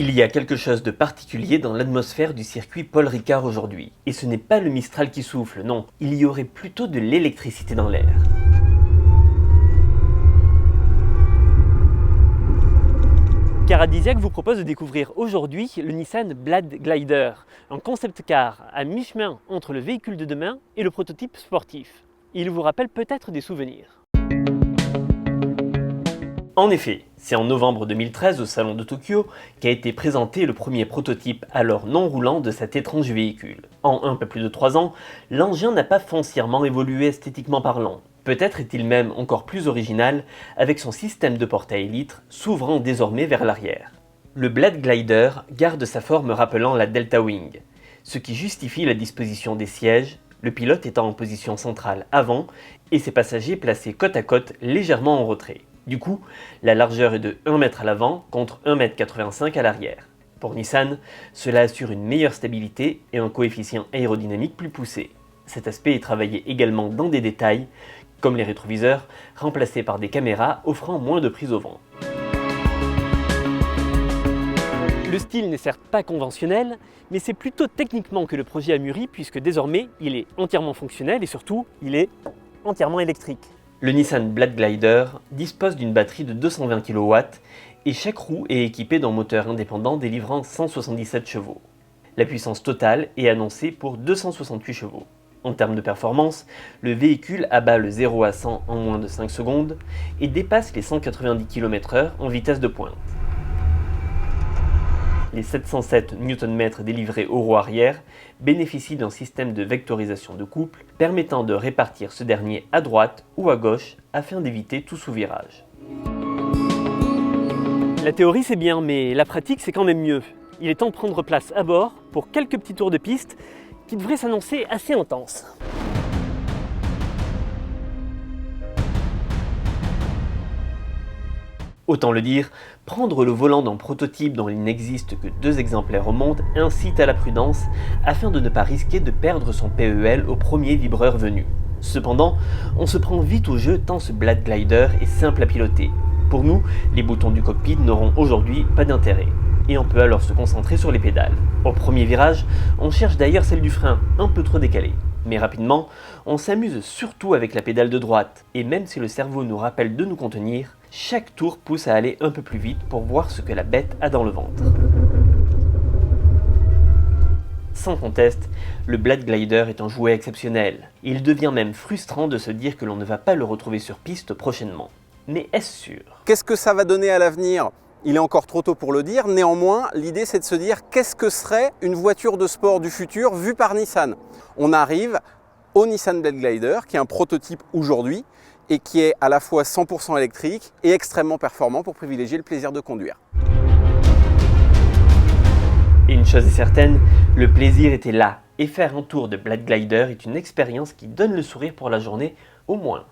Il y a quelque chose de particulier dans l'atmosphère du circuit Paul Ricard aujourd'hui. Et ce n'est pas le Mistral qui souffle, non, il y aurait plutôt de l'électricité dans l'air. Caradisiac vous propose de découvrir aujourd'hui le Nissan Blade Glider, un concept car à mi-chemin entre le véhicule de demain et le prototype sportif. Il vous rappelle peut-être des souvenirs. En effet, c'est en novembre 2013 au Salon de Tokyo qu'a été présenté le premier prototype alors non roulant de cet étrange véhicule. En un peu plus de 3 ans, l'engin n'a pas foncièrement évolué esthétiquement parlant. Peut-être est-il même encore plus original avec son système de porte à élytres s'ouvrant désormais vers l'arrière. Le Blade Glider garde sa forme rappelant la Delta Wing, ce qui justifie la disposition des sièges, le pilote étant en position centrale avant et ses passagers placés côte à côte légèrement en retrait. Du coup, la largeur est de 1 m à l'avant contre 1,85 m à l'arrière. Pour Nissan, cela assure une meilleure stabilité et un coefficient aérodynamique plus poussé. Cet aspect est travaillé également dans des détails, comme les rétroviseurs, remplacés par des caméras offrant moins de prise au vent. Le style n'est certes pas conventionnel, mais c'est plutôt techniquement que le projet a mûri puisque désormais il est entièrement fonctionnel et surtout il est entièrement électrique. Le Nissan Blade Glider dispose d'une batterie de 220 kW et chaque roue est équipée d'un moteur indépendant délivrant 177 chevaux. La puissance totale est annoncée pour 268 chevaux. En termes de performance, le véhicule abat le 0 à 100 en moins de 5 secondes et dépasse les 190 km/h en vitesse de pointe. Les 707 Nm délivrés au roue arrière bénéficient d'un système de vectorisation de couple permettant de répartir ce dernier à droite ou à gauche afin d'éviter tout sous-virage. La théorie c'est bien, mais la pratique c'est quand même mieux. Il est temps de prendre place à bord pour quelques petits tours de piste qui devraient s'annoncer assez intenses. Autant le dire, prendre le volant d'un prototype dont il n'existe que 2 exemplaires au monde incite à la prudence afin de ne pas risquer de perdre son PEL au premier vibreur venu. Cependant, on se prend vite au jeu tant ce Blade Glider est simple à piloter. Pour nous, les boutons du cockpit n'auront aujourd'hui pas d'intérêt. Et on peut alors se concentrer sur les pédales. Au premier virage, on cherche d'ailleurs celle du frein, un peu trop décalée. Mais rapidement, on s'amuse surtout avec la pédale de droite, et même si le cerveau nous rappelle de nous contenir, chaque tour pousse à aller un peu plus vite pour voir ce que la bête a dans le ventre. Sans conteste, le Blade Glider est un jouet exceptionnel. Il devient même frustrant de se dire que l'on ne va pas le retrouver sur piste prochainement. Mais est-ce sûr ? Qu'est-ce que ça va donner à l'avenir ? Il est encore trop tôt pour le dire, néanmoins, l'idée c'est de se dire qu'est-ce que serait une voiture de sport du futur vue par Nissan. On arrive au Nissan Blade Glider, qui est un prototype aujourd'hui et qui est à la fois 100% électrique et extrêmement performant pour privilégier le plaisir de conduire. Et une chose est certaine, le plaisir était là, et faire un tour de Blade Glider est une expérience qui donne le sourire pour la journée au moins.